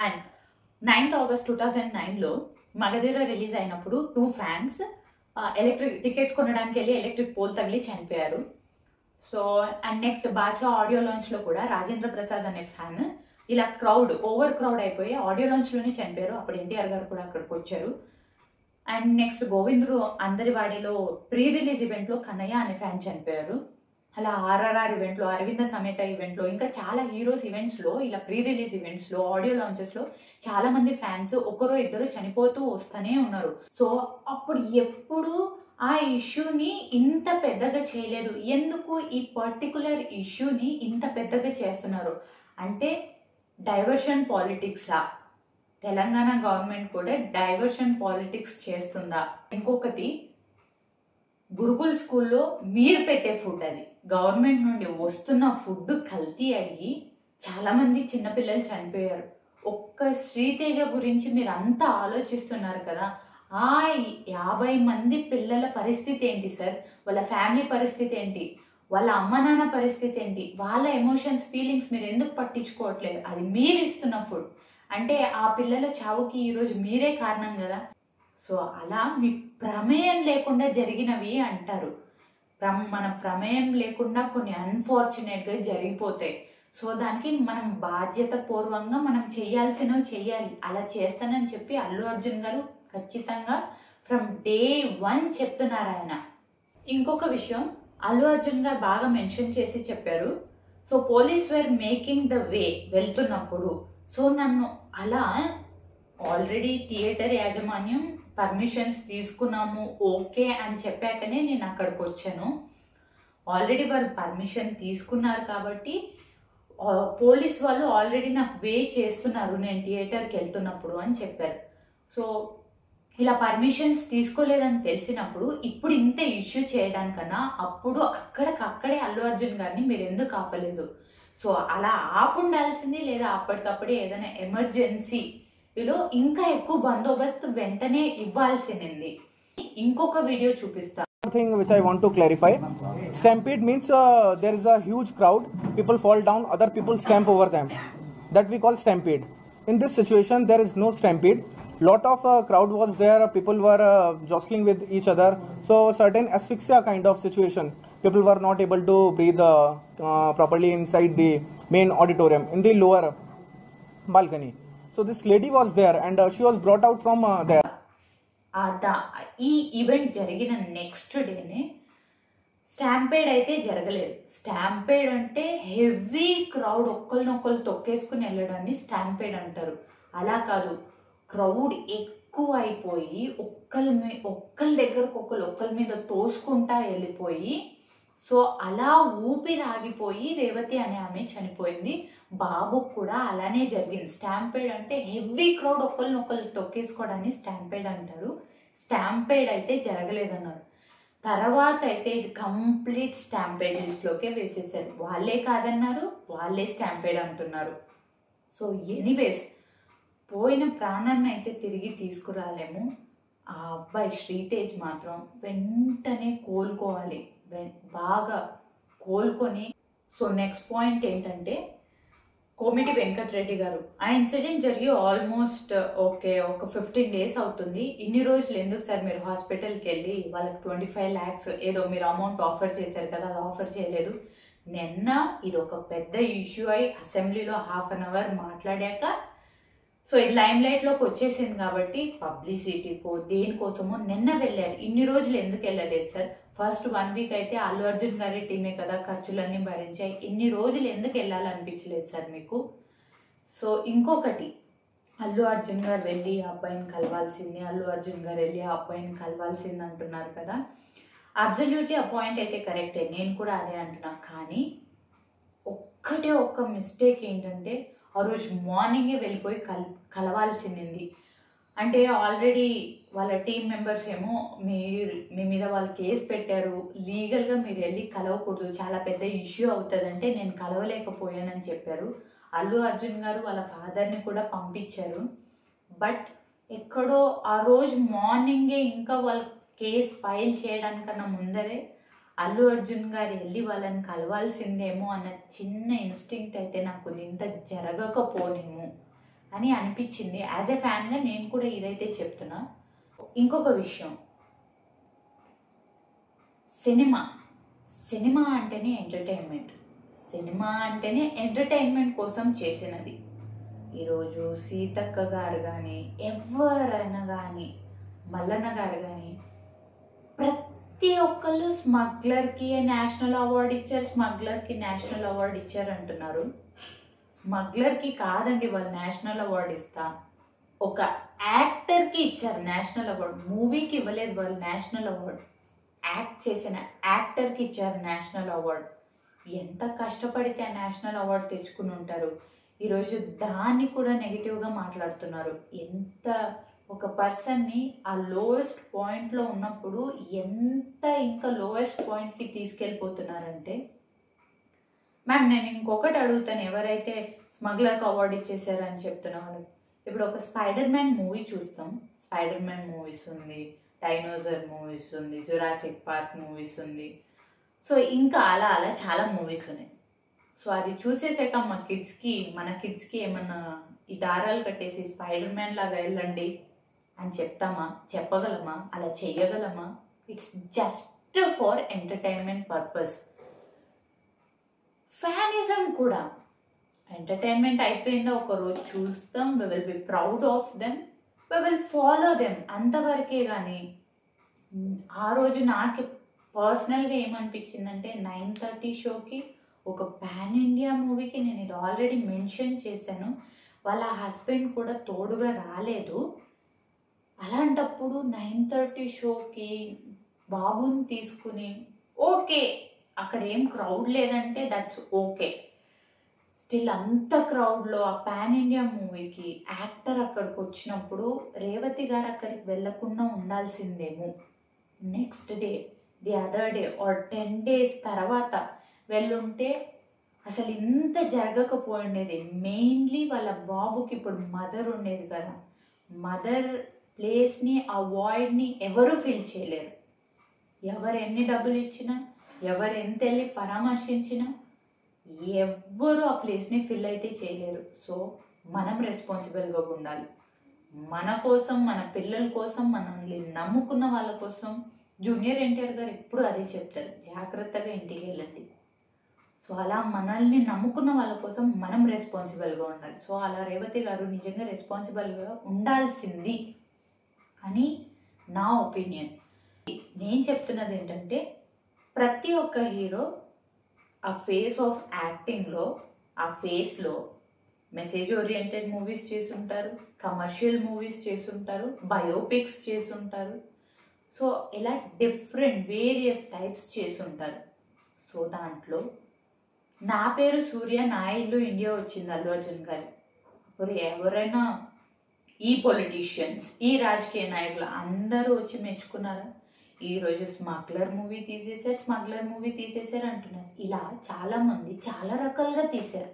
And 9th August 2009లో Magadheera release అయినప్పుడు 2 fans electric tickets కొనడానికి వెళ్ళి ఎలక్ట్రిక్ పోల్ తగిలి చనిపోయారు. So and next Baadshah audio లాంచ్లో కూడా రాజేంద్ర ప్రసాద్ అనే ఫ్యాన్ ఇలా ఓవర్ క్రౌడ్ అయిపోయి ఆడియో లాంచ్లోనే చనిపోయారు. అప్పుడు ఎన్టీఆర్ గారు కూడా అక్కడికి వచ్చారు. అండ్ నెక్స్ట్ గోవిందుడు అందరివాడిలో ప్రీ రిలీజ్ ఈవెంట్లో కన్నయ్య అనే ఫ్యాన్ చనిపోయారు. అలా ఆర్ఆర్ఆర్ ఈవెంట్లో, అరవింద సమేత ఈవెంట్లో, ఇంకా చాలా హీరోస్ ఈవెంట్స్లో, ఇలా ప్రీ రిలీజ్ ఈవెంట్స్లో, ఆడియో లాంచెస్లో చాలా మంది ఫ్యాన్స్ ఒకరో ఇద్దరు చనిపోతూ వస్తూనే ఉన్నారు. సో అప్పుడు ఎప్పుడు ఆ ఇష్యూని ఇంత పెద్దగా చేయలేదు. ఎందుకు ఈ పర్టికులర్ ఇష్యూని ఇంత పెద్దగా చేస్తున్నారు అంటే డైవర్షన్ పాలిటిక్సా? తెలంగాణ గవర్నమెంట్ కూడా డైవర్షన్ పాలిటిక్స్ చేస్తుందా? ఇంకొకటి, గురుకుల్ స్కూల్లో మీరు పెట్టే ఫుడ్, అది గవర్నమెంట్ నుండి వస్తున్న ఫుడ్ కల్తీ అయ్యి చాలామంది చిన్నపిల్లలు చనిపోయారు. ఒక్క శ్రీతేజ గురించి మీరు అంతా ఆలోచిస్తున్నారు కదా, ఆ 50 మంది పిల్లల పరిస్థితి ఏంటి సార్? వాళ్ళ ఫ్యామిలీ పరిస్థితి ఏంటి? వాళ్ళ అమ్మ నాన్న పరిస్థితి ఏంటి? వాళ్ళ ఎమోషన్స్, ఫీలింగ్స్ మీరు ఎందుకు పట్టించుకోవట్లేదు? అది మీరు ఇస్తున్న ఫుడ్ అంటే ఆ పిల్లల చావుకి ఈరోజు మీరే కారణం కదా. సో అలా మీ ప్రమేయం లేకుండా జరిగినవి అంటారు. మన ప్రమేయం లేకుండా కొన్ని అన్ఫార్చునేట్గా జరిగిపోతాయి. సో దానికి మనం బాధ్యత పూర్వంగా మనం చేయాల్సినవి చేయాలి. అలా చేస్తానని చెప్పి అల్లు అర్జున్ గారు ఖచ్చితంగా ఫ్రమ్ డే 1 చెప్తున్నారు ఆయన. ఇంకొక విషయం అల్లు అర్జున్ గారు బాగా మెన్షన్ చేసి చెప్పారు. So police were making the way వెళ్తున్నప్పుడు, సో నన్ను అలా ఆల్రెడీ థియేటర్ యాజమాన్యం పర్మిషన్స్ తీసుకున్నాము ఓకే అని చెప్పాకనే నేను అక్కడికి వచ్చాను. ఆల్రెడీ వారు పర్మిషన్ తీసుకున్నారు కాబట్టి పోలీస్ వాళ్ళు ఆల్రెడీ నాకు వే చేస్తున్నారు నేను థియేటర్కి వెళ్తున్నప్పుడు అని చెప్పారు. సో ఇలా పర్మిషన్స్ తీసుకోలేదని తెలిసినప్పుడు ఇప్పుడు ఇంత ఇష్యూ చేయడానికన్నా అప్పుడు అక్కడికక్కడే అల్లు అర్జున్ గారిని మీరు ఎందుకు ఆపలేదు? సో అలా ఆపుండాల్సింది, లేదా అప్పటికప్పుడే ఏదైనా ఎమర్జెన్సీలో ఇంకా ఎక్కువ బందోబస్తు వెంటనే ఇవ్వాల్సింది. ఇంకొక వీడియో చూపిస్తాను. Thing which I want to clarify, stampede means there is a huge crowd, people fall down, other people stamp over them, that we call stampede. In this situation there is no stampede. Lot of crowd was there, people were jostling with each other, so certain asphyxia kind of situation, people were not able to breathe properly inside the main auditorium in the lower balcony. So this lady was there and she was brought out from there. ఈ event జరిగిన next డేనే stampede అయితే జరగలేదు. Stampede అంటే heavy crowd ఒక్కరినొక్కరు తొక్కేసుకుని వెళ్ళడాన్ని stampede అంటారు. అలా కాదు, crowd ఎక్కువ అయిపోయి ఒక్కరి దగ్గరకు ఒక్కరి మీద తోసుకుంటా వెళ్ళిపోయి, సో అలా ఊపిరి ఆగిపోయి రేవతి అనే ఆమె చనిపోయింది. బాబు కూడా అలానే జరిగింది. స్టాంపేడ్ అంటే హెవీ క్రౌడ్ ఒకళ్ళు తొక్కేసుకోవడాన్ని స్టాంపేడ్ అంటారు. స్టాంపేడ్ అయితే జరగలేదన్నారు. తర్వాత అయితే ఇది కంప్లీట్ స్టాంపేడ్ లిస్ట్లోకే వేసేసారు. వాళ్ళే కాదన్నారు, వాళ్ళే స్టాంపేడ్ అంటున్నారు. సో ఎనీవేస్, పోయిన ప్రాణాన్ని అయితే తిరిగి తీసుకురాలేము. ఆ అబ్బాయి శ్రీతేజ్ మాత్రం వెంటనే కోలుకోవాలి, బాగా కోలుకొని. సో నెక్స్ట్ పాయింట్ ఏంటంటే, కోమిటి వెంకటరెడ్డి గారు, ఆ ఇన్సిడెంట్ జరిగి ఆల్మోస్ట్ ఒక 15 days అవుతుంది. ఇన్ని రోజులు ఎందుకు సార్ మీరు హాస్పిటల్కి వెళ్ళి వాళ్ళకి 25 lakhs ఏదో మీరు అమౌంట్ ఆఫర్ చేశారు కదా, అది ఆఫర్ చేయలేదు? నిన్న ఇది ఒక పెద్ద ఇష్యూ అయి అసెంబ్లీలో 1/2 hour మాట్లాడాక, సో ఇది లైమ్ లైట్లోకి వచ్చేసింది కాబట్టి పబ్లిసిటీకో దేనికోసమో నిన్న వెళ్ళారు. ఇన్ని రోజులు ఎందుకు వెళ్ళలేదు సార్? ఫస్ట్ 1 week అయితే అల్లు అర్జున్ గారి టీమే కదా ఖర్చులన్నీ భరించాయి. ఇన్ని రోజులు ఎందుకు వెళ్ళాలనిపించలేదు సార్ మీకు? సో ఇంకొకటి, అల్లు అర్జున్ గారు వెళ్ళి ఆ అబ్బాయిని కలవాల్సింది, అల్లు అర్జున్ గారు వెళ్ళి ఆ అబ్బాయిని కలవాల్సింది అంటున్నారు కదా. అబ్సల్యూట్లీ ఆ పాయింట్ అయితే కరెక్టే, నేను కూడా అదే అంటున్నా. కానీ ఒక్క మిస్టేక్ ఏంటంటే, ఆ రోజు మార్నింగే వెళ్ళిపోయి కలవాల్సింది. అంటే ఆల్రెడీ వాళ్ళ టీం మెంబర్స్ ఏమో మీ మీద వాళ్ళు కేసు పెట్టారు, లీగల్గా మీరు వెళ్ళి కలవకూడదు, చాలా పెద్ద ఇష్యూ అవుతుందంటే నేను కలవలేకపోయానని చెప్పారు. అల్లు అర్జున్ గారు వాళ్ళ ఫాదర్ని కూడా పంపించారు. బట్ ఎక్కడో ఆ రోజు మార్నింగే ఇంకా వాళ్ళ కేసు ఫైల్ చేయడానికన్నా ముందరే అల్లు అర్జున్ గారు వెళ్ళి వాళ్ళని కలవాల్సిందేమో అన్న చిన్న ఇన్స్టింక్ట్ అయితే నాకు ఇంత జరగకపోనేమో. అని అనిపించింది. యాజ్ ఎ ఫ్యాన్గా నేను కూడా ఇదైతే చెప్తున్నా. ఇంకొక విషయం, సినిమా అంటేనే ఎంటర్టైన్మెంట్. సినిమా అంటేనే ఎంటర్టైన్మెంట్ కోసం చేసినది. ఈరోజు సీతక్క గారు కానీ, ఎవరైనా కానీ, మల్లన్న గారు కానీ, ప్రతి ఒక్కళ్ళు స్మగ్లర్కి నేషనల్ అవార్డు ఇచ్చారు, స్మగ్లర్కి నేషనల్ అవార్డు ఇచ్చారు అంటున్నారు. స్మగ్లర్కి కాదండి వాళ్ళు నేషనల్ అవార్డు ఇస్తా, ఒక యాక్టర్కి ఇచ్చారు నేషనల్ అవార్డు. మూవీకి ఇవ్వలేదు వాళ్ళు నేషనల్ అవార్డు, యాక్ట్ చేసిన యాక్టర్కి ఇచ్చారు నేషనల్ అవార్డు. ఎంత కష్టపడితే ఆ నేషనల్ అవార్డు తెచ్చుకుని ఉంటారు. ఈరోజు దాన్ని కూడా నెగిటివ్గా మాట్లాడుతున్నారు. ఎంత ఒక పర్సన్ని ఆ లోయెస్ట్ పాయింట్లో ఉన్నప్పుడు ఎంత ఇంకా లోయెస్ట్ పాయింట్కి తీసుకెళ్ళిపోతున్నారంటే, మ్యామ్ నేను ఇంకొకటి అడుగుతాను, ఎవరైతే స్మగ్లర్కి అవార్డు ఇచ్చేసారు అని చెప్తున్నా వాళ్ళు, ఇప్పుడు ఒక స్పైడర్ మ్యాన్ మూవీ చూస్తాం, స్పైడర్ మ్యాన్ మూవీస్ ఉంది, డైనోసార్ మూవీస్ ఉంది, జురాసిక్ పార్క్ మూవీస్ ఉంది, సో ఇంకా అలా అలా చాలా మూవీస్ ఉన్నాయి. సో అది చూసేసాక మన కిడ్స్కి ఏమన్నా ఈ దారాలు కట్టేసి స్పైడర్ మ్యాన్ లాగా వెళ్ళండి అని చెప్పగలమా? అలా చెయ్యగలమా? It's just for entertainment purpose. Fanism కూడా ఎంటర్టైన్మెంట్ అయిపోయిందా, ఒకరోజు చూస్తాం, we will be proud of them, we will follow them, అంతవరకే. కానీ ఆ రోజు నాకు పర్సనల్గా ఏమనిపించిందంటే 9:30 షోకి ఒక పాన్ ఇండియా మూవీకి, నేను ఇది ఆల్రెడీ మెన్షన్ చేశాను, వాళ్ళ హస్బెండ్ కూడా తోడుగా రాలేదు. అలాంటప్పుడు 9:30 షోకి బాబుని తీసుకుని, ఓకే అక్కడ ఏం క్రౌడ్ లేదంటే దట్స్ ఓకే, స్టిల్ అంత క్రౌడ్లో ఆ పాన్ ఇండియా మూవీకి యాక్టర్ అక్కడికి వచ్చినప్పుడు రేవతి గారు అక్కడికి వెళ్ళకుండా ఉండాల్సిందేమో. Next day, the other day or 10 days తర్వాత వెళ్ళుంటే అసలు ఇంత జరగకపోయిండేది. మెయిన్లీ వాళ్ళ బాబుకి ఇప్పుడు మదర్ ఉండేది కదా, మదర్ ప్లేస్ని, ఆ వాయిడ్ని ఎవరు ఫిల్ చేయలేరు. ఎవరు ఎన్ని డబ్బులు ఇచ్చినా, ఎవరు ఎంత వెళ్ళి పరామర్శించినా ఎవ్వరు ఆ ప్లేస్ని ఫిల్ అయితే చేయలేరు. సో మనం రెస్పాన్సిబుల్గా ఉండాలి. మన కోసం, మన పిల్లల కోసం, మనల్ని నమ్ముకున్న వాళ్ళ కోసం. జూనియర్ ఎన్టీఆర్ గారు ఎప్పుడు అదే చెప్తారు, జాగ్రత్తగా ఇంటికి వెళ్ళండి. సో అలా మనల్ని నమ్ముకున్న వాళ్ళ కోసం మనం రెస్పాన్సిబుల్గా ఉండాలి. సో అలా రేవతి గారు నిజంగా రెస్పాన్సిబుల్గా ఉండాల్సింది అని నా ఒపీనియన్. నేను చెప్తున్నది ఏంటంటే, ప్రతి ఒక్క హీరో ఆ ఫేస్ ఆఫ్ యాక్టింగ్లో, ఆ ఫేస్లో మెసేజ్ ఓరియంటెడ్ మూవీస్ చేసుంటారు, కమర్షియల్ మూవీస్ చేసుంటారు, బయోపిక్స్ చేసుంటారు. సో ఇలా డిఫరెంట్ వేరియస్ టైప్స్ చేసుంటారు. సో దాంట్లో నా పేరు సూర్య, నా ఇల్లు ఇండియా వచ్చింది అల్లు అర్జున్ గారు. ఇప్పుడు ఎవరైనా ఈ పొలిటీషియన్స్, ఈ రాజకీయ నాయకులు అందరూ వచ్చి మెచ్చుకున్నారా? ఈరోజు స్మగ్లర్ మూవీ తీసేశారు అంటున్నారు. ఇలా చాలామంది చాలా రకాలుగా తీశారు.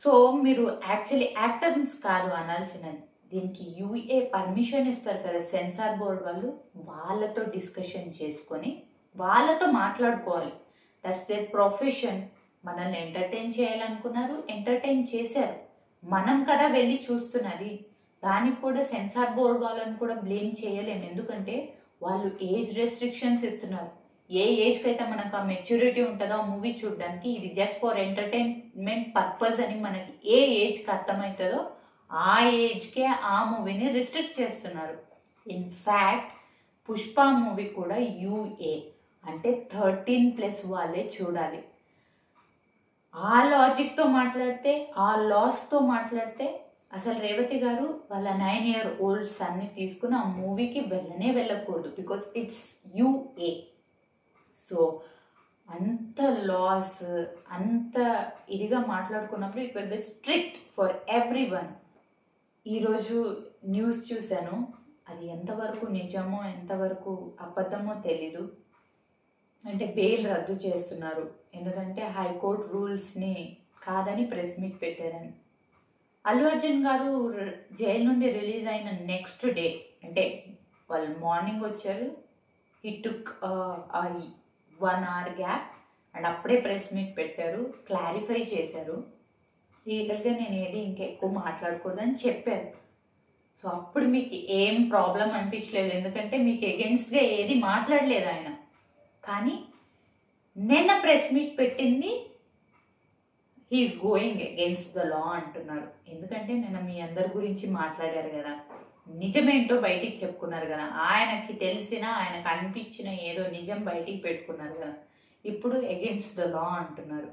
సో మీరు యాక్చువల్లీ యాక్టర్స్ కాదు అనాల్సినది, దీనికి యూఏ పర్మిషన్ ఇస్తారు కదా సెన్సార్ బోర్డ్ వాళ్ళు, వాళ్ళతో డిస్కషన్ చేసుకొని వాళ్ళతో మాట్లాడుకోవాలి. That's there profession. మనల్ని ఎంటర్టైన్ చేయాలనుకున్నారు, ఎంటర్టైన్ చేశారు. మనం కదా వెళ్ళి చూస్తున్నది. దానికి కూడా సెన్సార్ బోర్డ్ వాళ్ళని కూడా బ్లేమ్ చేయలేము, ఎందుకంటే వాళ్ళు ఏజ్ రెస్ట్రిక్షన్స్ ఇస్తున్నారు. ఏ ఏజ్కి అయితే మనకు ఆ మెచ్యూరిటీ ఉంటుందో ఆ మూవీ చూడడానికి, ఇది జస్ట్ ఫర్ ఎంటర్టైన్మెంట్ పర్పస్ అని మనకి ఏ ఏజ్కి అర్థమవుతుందో ఆ ఏజ్కే ఆ మూవీని రిస్ట్రిక్ట్ చేస్తున్నారు. ఇన్ఫ్యాక్ట్ పుష్ప మూవీ కూడా యూఏ అంటే 13+ వాళ్ళే చూడాలి. ఆ లాజిక్తో మాట్లాడితే, ఆ లాస్తో మాట్లాడితే అసలు రేవతి గారు వాళ్ళ 9-year-old సన్ని తీసుకుని ఆ మూవీకి వెళ్ళకూడదు, బికాస్ ఇట్స్ యూఏ. సో అంత లాస్, అంత ఇదిగా మాట్లాడుకున్నప్పుడు it will be strict for every one. ఈరోజు న్యూస్ చూశాను, అది ఎంతవరకు నిజమో ఎంతవరకు అబద్ధమో తెలీదు. అంటే బెయిల్ రద్దు చేస్తున్నారు, ఎందుకంటే హైకోర్టు రూల్స్ని కాదని ప్రెస్ మీట్ పెట్టారని. అల్లు అర్జున్ గారు జైలు నుండి రిలీజ్ అయిన నెక్స్ట్ డే, అంటే వాళ్ళు మార్నింగ్ వచ్చారు, he took 1 hour gap and అప్పుడే ప్రెస్ మీట్ పెట్టారు, క్లారిఫై చేశారు. లీగల్గా నేను ఏది ఇంకా ఎక్కువ మాట్లాడకూడదని చెప్పారు. సో అప్పుడు మీకు ఏం ప్రాబ్లం అనిపించలేదు, ఎందుకంటే మీకు ఎగెన్స్ట్గా ఏది మాట్లాడలేదు ఆయన. కానీ నిన్న ప్రెస్ మీట్ పెట్టింది he's going against the law అంటున్నారు. ఎందుకంటే నిన్న మీ అందరి గురించి మాట్లాడారు కదా, నిజమేంటో బయటికి చెప్పుకున్నారు కదా, ఆయనకి తెలిసిన ఆయనకు అనిపించిన ఏదో నిజం బయటికి పెట్టుకున్నారు కదా, ఇప్పుడు అగెన్స్ట్ ద లా అంటున్నారు.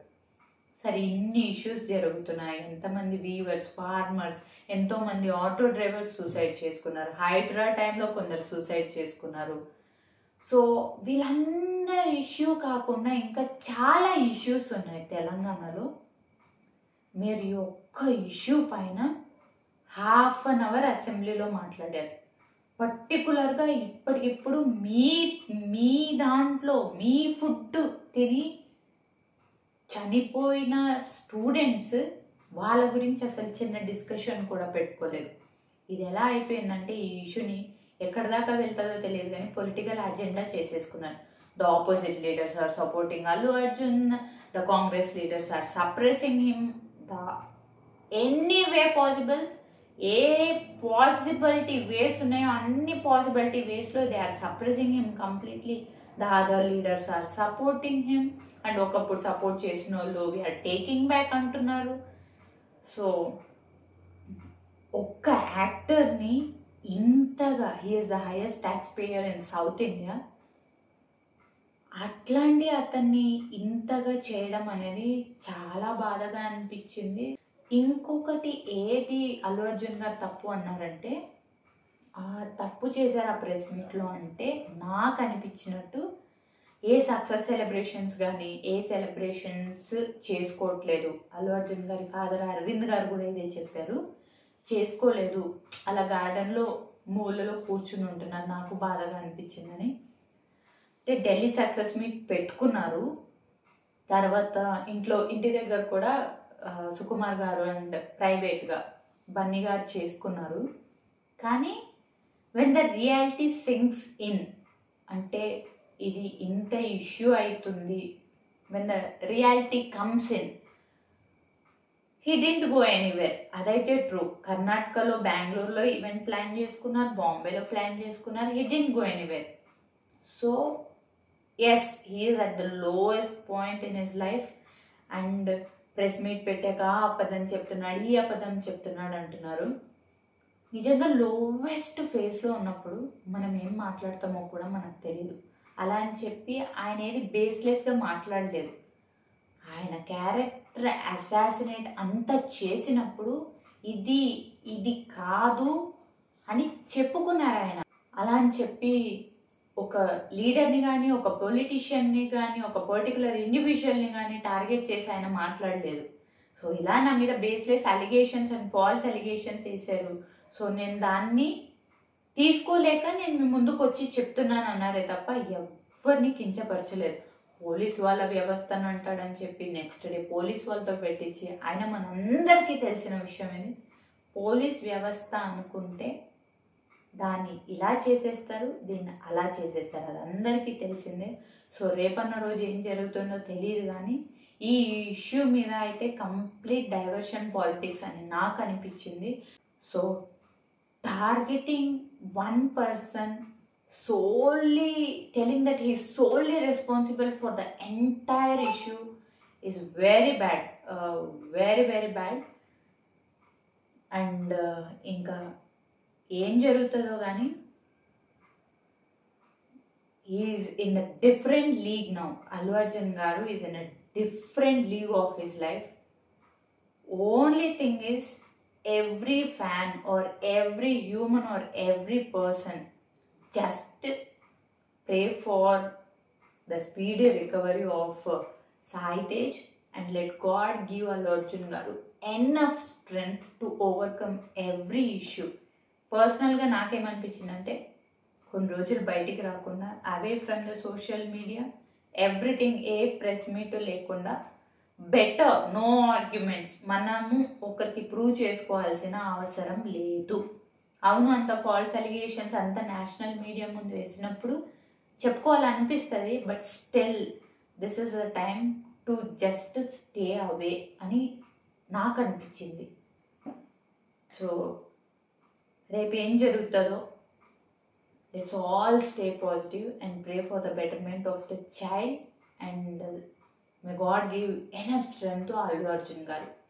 సరే, ఇన్ని ఇష్యూస్ జరుగుతున్నాయి, ఎంతమంది వీవర్స్, ఫార్మర్స్, ఎంతోమంది ఆటో డ్రైవర్స్ సూసైడ్ చేసుకున్నారు, హైడ్రా టైంలో కొందరు సూసైడ్ చేసుకున్నారు. సో వీళ్ళందరి ఇష్యూ కాకుండా ఇంకా చాలా ఇష్యూస్ ఉన్నాయి తెలంగాణలో. మీరు ఈ ఒక్క ఇష్యూ పైన ½ అన్ అవర్ అసెంబ్లీలో మాట్లాడారు. పర్టికులర్గా ఇప్పటికిప్పుడు మీ దాంట్లో మీ ఫుడ్ తిని చనిపోయిన స్టూడెంట్స్ వాళ్ళ గురించి అసలు చిన్న డిస్కషన్ కూడా పెట్టుకోలేదు. ఇది ఎలా అయిపోయిందంటే ఈ ఇష్యూని ఎక్కడి దాకా వెళ్తుందో తెలియదు కానీ పొలిటికల్ అజెండా చేసేసుకున్నారు. The opposite leaders are supporting Allu Arjun, the Congress leaders are suppressing him the any way possible. ఏ పాసిబిలిటీ వేస్ ఉన్నాయో అన్ని పాసిబిలిటీ వేస్లో they are suppressing him completely. The other leaders are supporting him. And ఒకప్పుడు support చేసిన వాళ్ళు we're taking back అంటున్నారు. So ఒక్క యాక్టర్ని ఇంతగా, he's the highest tax payer in south India, అట్లాంటి అతన్ని ఇంతగా చేయడం అనేది చాలా బాధగా అనిపించింది. ఇంకొకటి ఏది అల్లు అర్జున్ గారు తప్పు అన్నారంటే, తప్పు చేశారు ఆ ప్రెస్ మీట్లో అంటే నాకు అనిపించినట్టు ఏ సక్సెస్ సెలబ్రేషన్స్ కానీ ఏ సెలబ్రేషన్స్ చేసుకోవట్లేదు. అల్లు అర్జున్ గారి ఫాదర్ అరవింద్ గారు కూడా ఇదే చెప్పారు, చేసుకోలేదు, అలా గార్డెన్లో మూలలో కూర్చుని ఉంటున్నారు. నాకు బాధగా అనిపించిందని. అంటే ఢిల్లీ సక్సెస్ మీట్ పెట్టుకున్నారు, తర్వాత ఇంటి దగ్గర కూడా సుకుమార్ గారు అండ్ ప్రైవేట్గా బన్నీ గారు చేసుకున్నారు. కానీ when the reality sinks in, అంటే ఇది ఇంత ఇష్యూ అవుతుంది, when the reality comes in, he didn't go anywhere. అదైతే ట్రూ. కర్ణాటకలో, బెంగళూరులో ఈవెంట్ ప్లాన్ చేసుకున్నారు, బాంబేలో ప్లాన్ చేసుకున్నారు, he didn't go anywhere. So yes, he is at the lowest point in his life. And press meet పెట్టాక అబద్ధం చెప్తున్నాడు, ఈ అబద్ధం చెప్తున్నాడు అంటున్నారు. నిజంగా లోవెస్ట్ ఫేస్లో ఉన్నప్పుడు మనం ఏం మాట్లాడతామో కూడా మనకు తెలియదు. అలా అని చెప్పి ఆయన ఏది బేస్లెస్గా మాట్లాడలేదు. ఆయన క్యారెక్టర్ అసాసినేట్ అంత చేసినప్పుడు ఇది కాదు అని చెప్పుకున్నారు ఆయన. అలా అని చెప్పి ఒక లీడర్ని కానీ, ఒక పొలిటీషియన్ని కానీ, ఒక పర్టికులర్ ఇండివిజువల్ని కానీ టార్గెట్ చేసి ఆయన మాట్లాడలేదు. సో ఇలా నా మీద baseless allegations and false allegations వేశారు, సో నేను దాన్ని తీసుకోలేక నేను మీ ముందుకు వచ్చి చెప్తున్నాను అన్నారే తప్ప ఎవరిని కించపరచలేదు. పోలీస్ వాళ్ళ వ్యవస్థను అంటాడని చెప్పి నెక్స్ట్ డే పోలీస్ వాళ్ళతో పెట్టించి, ఆయన మనందరికీ తెలిసిన విషయం ఇది, పోలీస్ వ్యవస్థ అనుకుంటే దాన్ని ఇలా చేసేస్తారు, దీన్ని అలా చేసేస్తారు, అది అందరికీ తెలిసిందే. సో రేపన్న రోజు ఏం జరుగుతుందో తెలియదు, కానీ ఈ ఇష్యూ మీద అయితే కంప్లీట్ డైవర్షన్ పాలిటిక్స్ అని నాకు అనిపించింది. So targeting one person, solely telling that he is solely responsible for the entire issue is very bad, very bad. And ఇంకా ఏం జరుగుతుందో కానీ is in a different league now. Allu Arjun garu is in a different league of his life. Only thing is, every fan or every human or every person just pray for the speedy recovery of Sai Tej and let God give Allu Arjun garu enough strength to overcome every issue. పర్సనల్గా నాకేమనిపించిందంటే, కొన్ని రోజులు బయటికి రాకుండా, away from the social media, everything, ఏ press meet లేకుండా, better no arguments, మనము ఒకరికి ప్రూవ్ చేసుకోవాల్సిన అవసరం లేదు. అవును, అంత ఫాల్స్ అలిగేషన్స్ అంత నేషనల్ మీడియా ముందు వేసినప్పుడు చెప్పుకోవాలనిపిస్తుంది, but still this is a time to just stay away అని నాకు అనిపించింది. సో రేపు ఏం జరుగుతుందో, let's all stay positive and pray for the betterment of the child and may God give enough strength to Allu Arjun గారు.